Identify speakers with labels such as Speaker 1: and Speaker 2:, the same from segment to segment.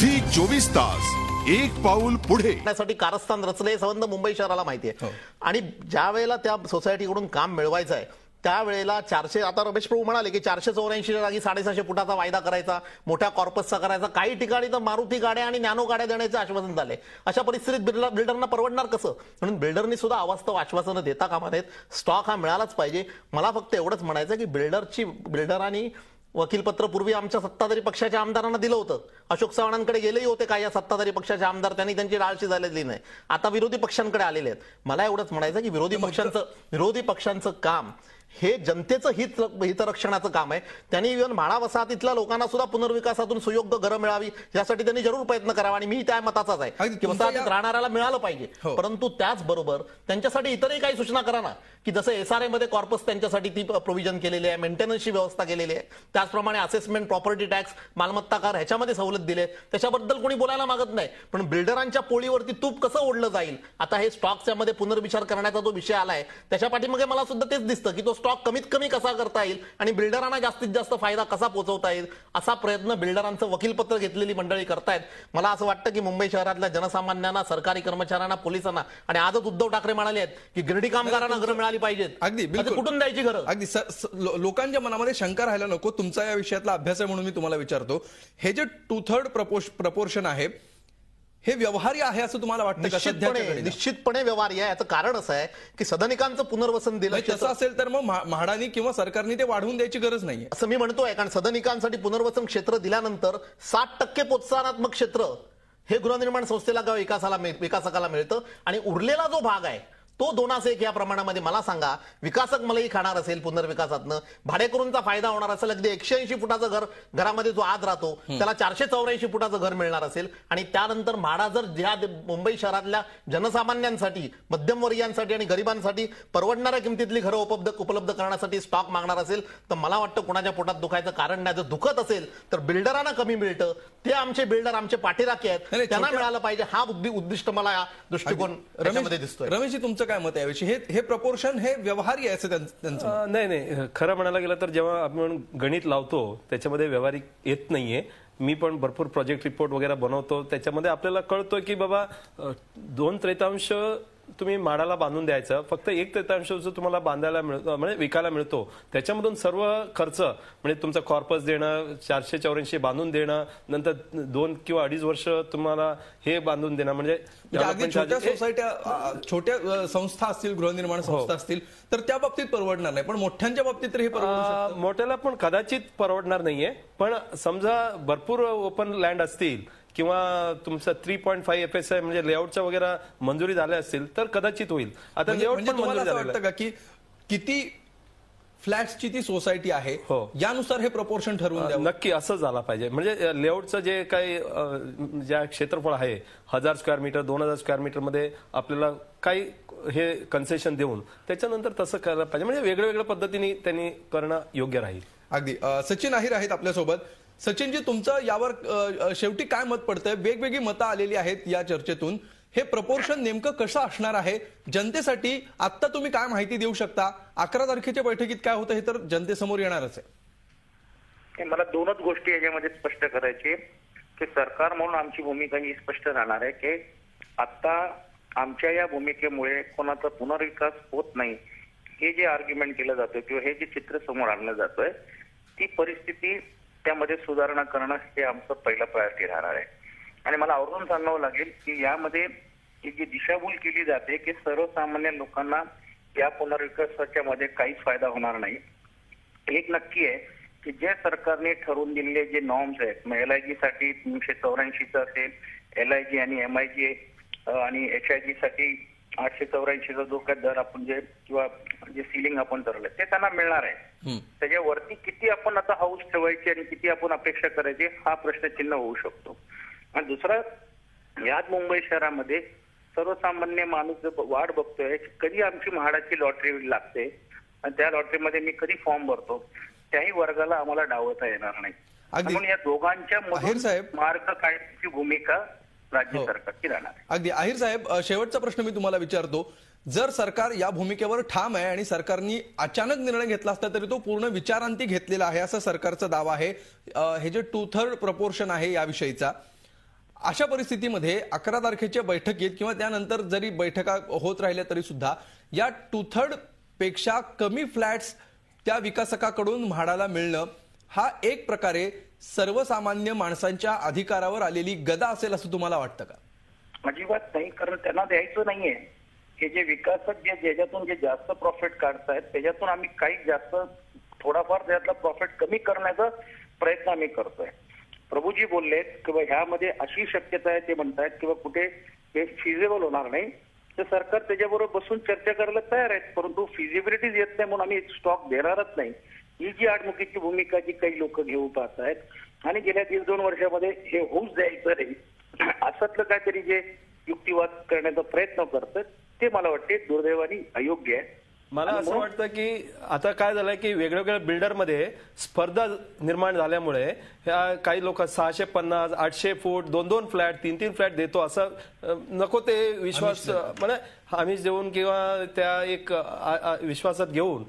Speaker 1: Zee 24 तास एक पाऊल पुढे
Speaker 2: साठी कारस्थान रचले हे संबंध मुंबई शहराला माहिती आहे आणि ज्या वेळेला त्या सोसायटीकडून काम मिळवायचं आहे त्यावेळेला 400 आता रमेश प्रभू म्हणाले की 484 जागी 750 फुटाचा वायदा करायचा, मोठ्या कॉर्पसचा करायचा, काही ठिकाणी तर मारुती गाड्या आणि नॅनो गाड्या देण्याचे आश्वासन झाले. अशा परिस्थितीत बिल्डरना परवडणार कसं? म्हणून बिल्डरनी सुद्धा अवास्तव आश्वासनं देता कामा नयेत. स्टॉक हा मिळालाच पाहिजे. मला फक्त एवढंच म्हणायचं की बिल्डरांनी वकीलपत्र पूर्वी आमच्या सत्ताधारी पक्षाच्या आमदारांना दिलं होतं. अशोक चव्हाणांकडे गेलेही होते काय या सत्ताधारी पक्षाचे आमदार, त्यांनी त्यांची डाळशी झालेली नाही. आता विरोधी पक्षांकडे आलेले आहेत. मला एवढंच म्हणायचं की विरोधी पक्षांचं काम हे जनतेचं हितरक्षणाचं काम आहे. त्यांनी इव्हन म्हाडा वसाहतीतल्या लोकांना सुद्धा पुनर्विकासातून सुयोग्य घरं मिळावी यासाठी त्यांनी जरूर प्रयत्न करावा आणि मी त्या मताचाच आहे की वसाहतीत राहणाऱ्याला मिळालं पाहिजे. परंतु त्याचबरोबर त्यांच्यासाठी इतरही काही सूचना करा ना, की जसं एसआरए मध्ये कॉर्पस त्यांच्यासाठी ती प्रोव्हिजन केलेली आहे, मेंटेनन्सची व्यवस्था केलेली आहे, त्याचप्रमाणे असेसमेंट, प्रॉपर्टी टॅक्स, मालमत्ता कर ह्याच्यामध्ये सवलत दिले. त्याच्याबद्दल कोणी बोलायला मागत नाही. पण बिल्डरांच्या पोळीवरती तूप कसं ओढलं जाईल आता हे स्टॉकच्या मध्ये पुनर्विचार करण्याचा जो विषय आलाय त्याच्या पाठीमागे मला सुद्धा तेच दिसतं की तो स्टॉक कमीत कमी कसा करता येईल आणि बिल्डरांना जास्तीत जास्त फायदा कसा पोहोचवता येईल असा प्रयत्न बिल्डरांचं वकीलपत्र घेतलेली मंडळी करतायत. मला असं वाटतं की मुंबई शहरातल्या जनसामान्यांना, सरकारी कर्मचाऱ्यांना, पोलिसांना आणि आजच उद्धव ठाकरे म्हणाले आहेत की गिरडी कामगारांना घरं मिळाली पाहिजेत.
Speaker 3: अगदी
Speaker 2: कुठून द्यायची घरं?
Speaker 3: अगदी लोकांच्या मनामध्ये शंका राहायला नको. तुमचा या विषयातला अभ्यास आहे म्हणून मी तुम्हाला विचारतो, हे जे 2/3 प्रपोर्शन आहे हे व्यवहार्य आहे असं तुम्हाला वाटतं का?
Speaker 2: निश्चितपणे व्यवहार्य आहे. याचं कारण असं आहे की सदनिकांचं पुनर्वसन दिलं.
Speaker 3: तसं असेल तर मग म्हाडानी किंवा सरकारने ते वाढवून द्यायची गरज नाहीये
Speaker 2: असं मी म्हणतोय. कारण सदनिकांसाठी पुनर्वसन क्षेत्र दिल्यानंतर 60% प्रोत्साहनात्मक क्षेत्र हे गृहनिर्माण संस्थेला विकासकाला मिळतं आणि उरलेला जो भाग आहे तो 2:1 या प्रमाणामध्ये मला सांगा विकासक मलाही खाणार असेल पुनर्विकासातनं, भाडेकरूंचा फायदा होणार असेल. अगदी 180 फुटाचं घरामध्ये जो आज राहतो त्याला 484 फुटाचं घर मिळणार असेल आणि त्यानंतर म्हाडा जर ज्या मुंबई शहरातल्या जनसामान्यांसाठी, मध्यमवर्गीयांसाठी आणि गरिबांसाठी परवडणाऱ्या किमतीतली घरं उपलब्ध करण्यासाठी स्टॉक मागणार असेल तर मला वाटतं कुणाच्या पोटात दुखायचं कारण नाही. जर दुखत असेल तर बिल्डरांना कमी मिळतं, ते आमचे बिल्डर आमचे पाठीराखे आहेत, त्यांना मिळालं पाहिजे हा उद्दिष्ट मला या दृष्टिकोन रमेशमध्ये दिसतोय.
Speaker 3: रमेश तुमचं काय मत आहे याविषयी? हे प्रपोर्शन हे व्यवहार्य आहे त्यांचं?
Speaker 4: नाही, खरं म्हणायला गेलं तर जेव्हा आपण गणित लावतो त्याच्यामध्ये व्यवहारिक येत नाहीये. मी पण भरपूर प्रोजेक्ट रिपोर्ट वगैरे बनवतो, त्याच्यामध्ये आपल्याला कळतोय की बाबा 2/3 तुम्ही माडाला बांधून द्यायचं, फक्त 1/3 तुम्हाला बांधायला मिळतो म्हणजे विकायला मिळतो. त्याच्यामधून सर्व खर्च म्हणजे तुमचं कॉर्पस देणं, 484 बांधून देणं, नंतर 2 किंवा 2.5 वर्ष तुम्हाला हे बांधून देणं म्हणजे
Speaker 3: छोट्या सोसायट्या, छोट्या संस्था असतील, गृहनिर्माण संस्था असतील तर त्या बाबतीत परवडणार नाही. पण मोठ्यांच्या बाबतीत तर हे परवडणार,
Speaker 4: मोठ्याला पण कदाचित परवडणार नाहीये. पण समजा भरपूर ओपन लँड असतील किंवा तुमचं 3.5 FSI म्हणजे लेआउटच्या वगैरे मंजुरी झाल्या असतील तर कदाचित होईल. आता लेआउट पण मंजूर झालं
Speaker 3: का की किती फ्लॅट्सची ती सोसायटी आहे यानुसार हे प्रपोर्शन ठरवून द्यावं?
Speaker 4: नक्की असं झालं पाहिजे. म्हणजे लेआउटचं जे काही ज्या क्षेत्रफळ आहे 1000 स्क्वेअर मीटर, 2000 स्क्वेअर मीटर मध्ये आपल्याला काही हे कन्सेशन देऊन त्याच्यानंतर तसं करायला पाहिजे. म्हणजे वेगळ्या पद्धतीने त्यांनी करणं योग्य राहील.
Speaker 3: अगदी. सचिन अहिर आहेत आपल्यासोबत. सचिनजी, तुमचं यावर शेवटी काय मत पडतंय? वेगवेगळी मतं आलेली आहेत या चर्चेतून. हे प्रपोर्शन नेमकं कसं असणार आहे जनतेसाठी? आता तुम्ही काय माहिती देऊ शकता? 11 तारखेच्या बैठकीत काय होतं हे तर जनतेसमोर येणारच आहे.
Speaker 5: मला 2च गोष्टी याच्यामध्ये स्पष्ट करायची की सरकार म्हणून आमची भूमिका ही स्पष्ट राहणार आहे की आता आमच्या या भूमिकेमुळे कोणाचा पुनर्विकास होत नाही हे जे आर्ग्युमेंट केलं जातं किंवा हे जे चित्र समोर आणलं जातोय ती परिस्थिती त्यामध्ये सुधारणा करणं हे आमचं पहिलं प्रायोरिटी राहणार आहे. आणि मला आवर्जून सांगावं लागेल की यामध्ये जी दिशाभूल केली जाते की सर्वसामान्य लोकांना या पुनर्विकासाच्या मध्ये काहीच फायदा होणार नाही. एक नक्की आहे की जे सरकारने ठरवून दिलेले जे नॉर्म्स आहेत, मग LIG साठी 384 असेल, LIG आणि MIG आणि HIG साठी 884 जो काय दर आपण जे किंवा जे सीलिंग आपण ठरवलंय ते त्यांना मिळणार आहे. त्याच्यावरती किती आपण आता हाऊस ठेवायची आणि किती आपण अपेक्षा करायची हा प्रश्नचिन्ह होऊ शकतो. आणि दुसरा, याच मुंबई शहरामध्ये सर्वसामान्य माणूस वाट बघतोय कधी आमची म्हाडाची लॉटरी लागते आणि त्या लॉटरीमध्ये मी कधी फॉर्म भरतो, त्याही वर्गाला आम्हाला डावता येणार नाही. म्हणून या दोघांच्या मार्ग काढण्याची भूमिका राज्य सरकारची राहणार आहे.
Speaker 3: अगदी. अहिर साहेब, शेवटचा प्रश्न मी तुम्हाला विचारतो. जर सरकार या भूमिकेवर ठाम आहे आणि सरकारने अचानक निर्णय घेतला असता तरी तो पूर्ण विचारांती घेतलेला आहे असा सरकारचा दावा आहे, हे जे 2/3 प्रपोर्शन आहे याविषयीचा, अशा परिस्थितीमध्ये 11 तारखेच्या बैठकीत किंवा त्यानंतर जरी बैठका होत राहिल्या तरी सुद्धा या 2/3 पेक्षा कमी फ्लॅट्स त्या विकासकाकडून म्हाडाला मिळणं हा एक प्रकारे सर्वसामान्य माणसांच्या अधिकारावर आलेली गदा असेल असं तुम्हाला वाटतं का?
Speaker 5: अजिबात नाही, कारण त्यांना द्यायचं नाहीये. हे जे विकासक ज्याच्यातून जे जास्त प्रॉफिट काढतायत त्याच्यातून आम्ही काही जास्त थोडाफार त्यातला प्रॉफिट कमी करण्याचा प्रयत्न आम्ही करतोय. प्रभूजी बोललेत किंवा ह्यामध्ये अशी शक्यता आहे, ते म्हणतायत किंवा कुठे हे फिजिबल होणार नाही तर सरकार त्याच्याबरोबर बसून चर्चा करायला तयार आहेत, परंतु फिजिबिलिटीज येत नाही म्हणून आम्ही स्टॉक देणारच नाही. ही जी आडमुखीची भूमिका जी काही लोक घेऊ पाहत आहेत आणि गेल्या 1-2 वर्षामध्ये हे होऊच द्यायचं नाही असंतलं काहीतरी जे युक्तिवाद करण्याचा प्रयत्न करतात ते मला वाटते दुर्दैवाने अयोग्य आहे.
Speaker 4: मला असं वाटतं की आता काय झालंय की वेगवेगळ्या बिल्डरमध्ये स्पर्धा निर्माण झाल्यामुळे ह्या काही लोक 650, 800 फूट 2-2 फ्लॅट 3-3 फ्लॅट देतो असं नको ते विश्वास म्हणजे आम्ही देऊन किंवा त्या एक विश्वासात घेऊन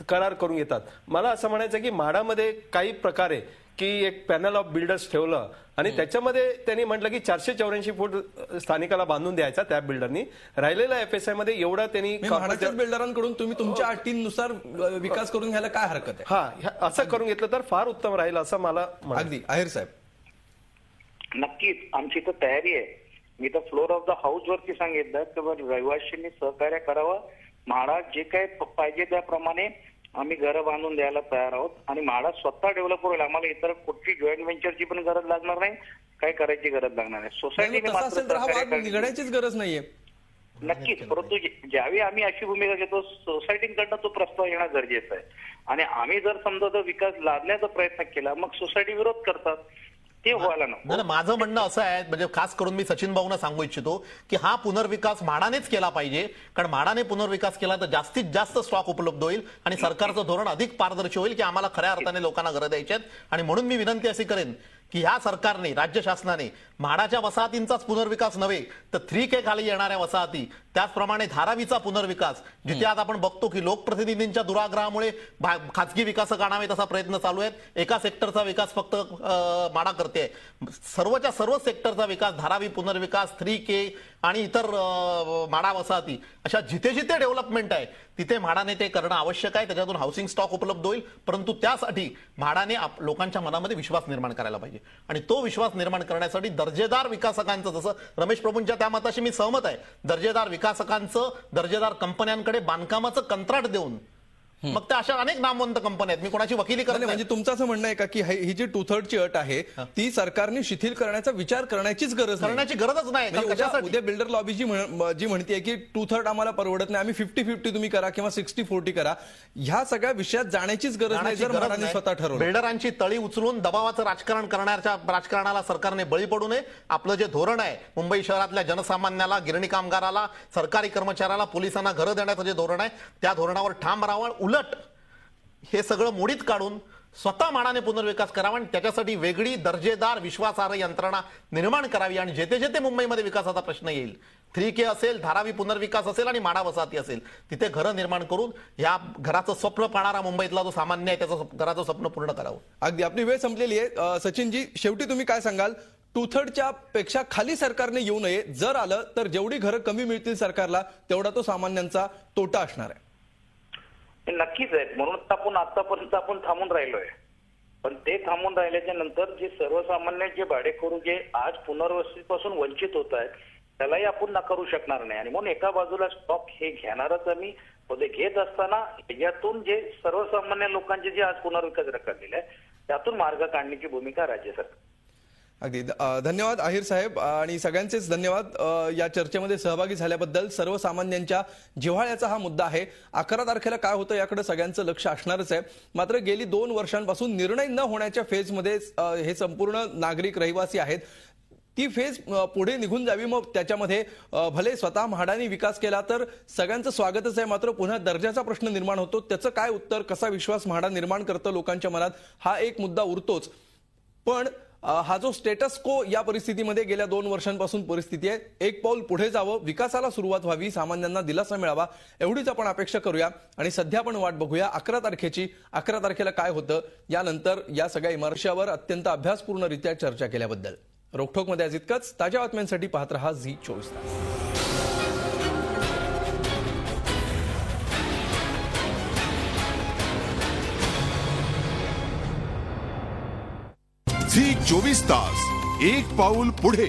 Speaker 4: करार करून घेतात. मला असं म्हणायचं की म्हाडामध्ये काही प्रकारे की एक पॅनल ऑफ बिल्डर्स ठेवलं आणि त्याच्यामध्ये त्यांनी म्हटलं की 484 फूट स्थानिकाला बांधून द्यायचा त्या बिल्डरनी. राहिलेला FSI मध्ये एवढा त्यांनी
Speaker 3: म्हाडाच्याच बिल्डरांकडून तुम्ही तुमच्या अटींनुसार विकास करून घ्यायला काय हरकत आहे?
Speaker 4: हा, असं करून घेतलं तर फार उत्तम राहील असं मला
Speaker 3: अगदी. आहेर साहेब,
Speaker 5: नक्कीच आमची तर तयारी आहे. मी तर फ्लोर ऑफ द हाऊस वरती सांगितलं तर रहिवाशांनी सहकार्य करावं. म्हाडा जे काही पाहिजे त्याप्रमाणे आम्ही घरं बांधून द्यायला तयार आहोत आणि म्हाडा स्वतः डेव्हलप होईल. आम्हाला इतर कुठली जॉईंट व्हेंचरची पण गरज लागणार नाही, काय करायची गरज लागणार नाही. सोसायटीने मात्र
Speaker 3: निघण्याचीच गरज नाहीये.
Speaker 5: नक्कीच, परंतु ज्यावेळी आम्ही अशी भूमिका घेतो सोसायटीकडनं तो प्रस्ताव येणं गरजेचं आहे आणि आम्ही जर समजा तो विकास लादण्याचा प्रयत्न केला मग सोसायटी विरोध करतात, ते व्हायला नको.
Speaker 2: माझं म्हणणं असं आहे, म्हणजे खास करून मी सचिन भाऊंना सांगू इच्छितो की हा पुनर्विकास म्हाडानेच केला पाहिजे, कारण म्हाडाने पुनर्विकास केला तर जास्तीत जास्त स्टॉक उपलब्ध होईल आणि सरकारचं धोरण अधिक पारदर्शी होईल की आम्हाला खऱ्या अर्थाने लोकांना घरं द्यायची आहेत. आणि म्हणून मी विनंती अशी करेन की ह्या सरकारने, राज्य शासनाने म्हाडाच्या वसाहतींचाच पुनर्विकास नव्हे तर 3K खाली येणाऱ्या वसाहती, त्याचप्रमाणे धारावीचा पुनर्विकास, जिथे आज आपण बघतो की लोकप्रतिनिधींच्या दुराग्रहामुळे खासगी विकासक आणावे तसा प्रयत्न चालू आहेत. एका सेक्टरचा विकास फक्त म्हाडा करते. सर्वच्या सर्व सेक्टरचा विकास, धारावी पुनर्विकास, 3K आणि इतर म्हाडा वसाहती, अशा जिथे जिथे डेव्हलपमेंट आहे तिथे म्हाडाने ते करणं आवश्यक आहे. त्याच्यातून हाऊसिंग स्टॉक उपलब्ध होईल, परंतु त्यासाठी म्हाडाने लोकांच्या मनामध्ये विश्वास निर्माण करायला पाहिजे आणि तो विश्वास निर्माण करण्यासाठी दर्जेदार विकासकांचं, जसं रमेश प्रभूंच्या त्या मताशी मी सहमत आहे, दर्जेदार विकासकांचं, दर्जेदार कंपन्यांकडे बांधकामाचं कंत्राट देऊन, मग त्या अशा अनेक नामवंत कंपन्या आहेत, मी कोणाची वकिली करत नाही.
Speaker 3: म्हणजे तुमचं असं म्हणणं आहे का की ही जी 2/3 अट आहे ती सरकारने शिथिल करण्याचा विचार करण्याचीच गरजच नाही? उद्या बिल्डर लॉबी जी म्हणते की 2/3 आम्हाला परवडत नाही, आम्ही 50-50 तुम्ही करा किंवा 60-40 करा, ह्या सगळ्या विषयात जाण्याचीच गरज नाही जर म्हाडाने स्वतः ठरवलं.
Speaker 2: बिल्डरांची तळी उचलून दबावाचं राजकारण करण्याच्या राजकारणाला सरकारने बळी पडू नये. आपलं जे धोरण आहे, मुंबई शहरातल्या जनसामान्याला, गिरणी कामगाराला, सरकारी कर्मचाऱ्याला, पोलिसांना घरं देण्याचं जे धोरण आहे त्या धोरणावर ठाम राहावं. उलट हे सगळं मोडीत काढून स्वतः म्हाडाने पुनर्विकास करावा आणि त्याच्यासाठी वेगळी दर्जेदार विश्वासार्ह यंत्रणा निर्माण करावी. आणि जेथे जेथे मुंबईमध्ये विकासाचा प्रश्न येईल, 3K असेल, धारावी पुनर्विकास असेल आणि म्हाडा वसाहती असेल, तिथे घरं निर्माण करून या घराचं स्वप्न पाहणारा मुंबईतला जो सामान्य आहे त्याचं घराचं स्वप्न पूर्ण करावं.
Speaker 3: अगदी आपली वेळ संपलेली आहे. सचिनजी, शेवटी तुम्ही काय सांगाल? 2/3 पेक्षा खाली सरकारने येऊ नये, जर आलं तर जेवढी घरं कमी मिळतील सरकारला तेवढा तो सामान्यांचा तोटा असणार आहे.
Speaker 5: नक्कीच आहे, म्हणून आपण आतापर्यंत आपण थांबून राहिलोय. पण ते थांबून राहिल्याच्या नंतर जे सर्वसामान्य जे भाडेकरू जे आज पुनर्वसतीपासून वंचित होत आहेत त्यालाही आपण नाकारू शकणार नाही. आणि म्हणून एका बाजूला स्टॉक हे घेणारच आम्ही घेत असताना यातून जे सर्वसामान्य लोकांचे जे आज पुनर्विकास रखडलेले आहे त्यातून मार्ग काढण्याची भूमिका राज्य सरकार.
Speaker 3: अगदी धन्यवाद आहिर साहेब आणि सगळ्यांचेच धन्यवाद या चर्चेमध्ये सहभागी झाल्याबद्दल. सर्वसामान्यांच्या जिव्हाळ्याचा हा मुद्दा आहे. 11 तारखेला काय होतं याकडे सगळ्यांचं लक्ष असणारच आहे. मात्र गेली 2 वर्षांपासून निर्णय न होण्याच्या फेजमध्ये हे संपूर्ण नागरिक रहिवासी आहेत. ती फेज पुढे निघून जावी, मग त्याच्यामध्ये भले स्वतः म्हाडाने विकास केला तर सगळ्यांचं स्वागतच आहे, मात्र पुन्हा दर्जाचा प्रश्न निर्माण होतो. त्याचं काय उत्तर, कसा विश्वास म्हाडा निर्माण करतं लोकांच्या मनात, हा एक मुद्दा उरतोच. पण हा जो स्टेटस को या परिस्थितीमध्ये गेल्या 2 वर्षांपासून परिस्थिती आहे, एक पाऊल पुढे जावं, विकासाला सुरुवात व्हावी, सामान्यांना दिलासा मिळावा, एवढीच आपण अपेक्षा करूया. आणि सध्या आपण वाट बघूया 11 तारखेची. 11 तारखेला काय होतं यानंतर या सगळ्या इमारतीवर अत्यंत अभ्यासपूर्णरित्या चर्चा केल्याबद्दल. रोखोकमध्ये आज इतकंच. ताज्या बातम्यांसाठी पाहत रहा झी24 तास.
Speaker 1: झी 24 तास, एक पाऊल पुढे.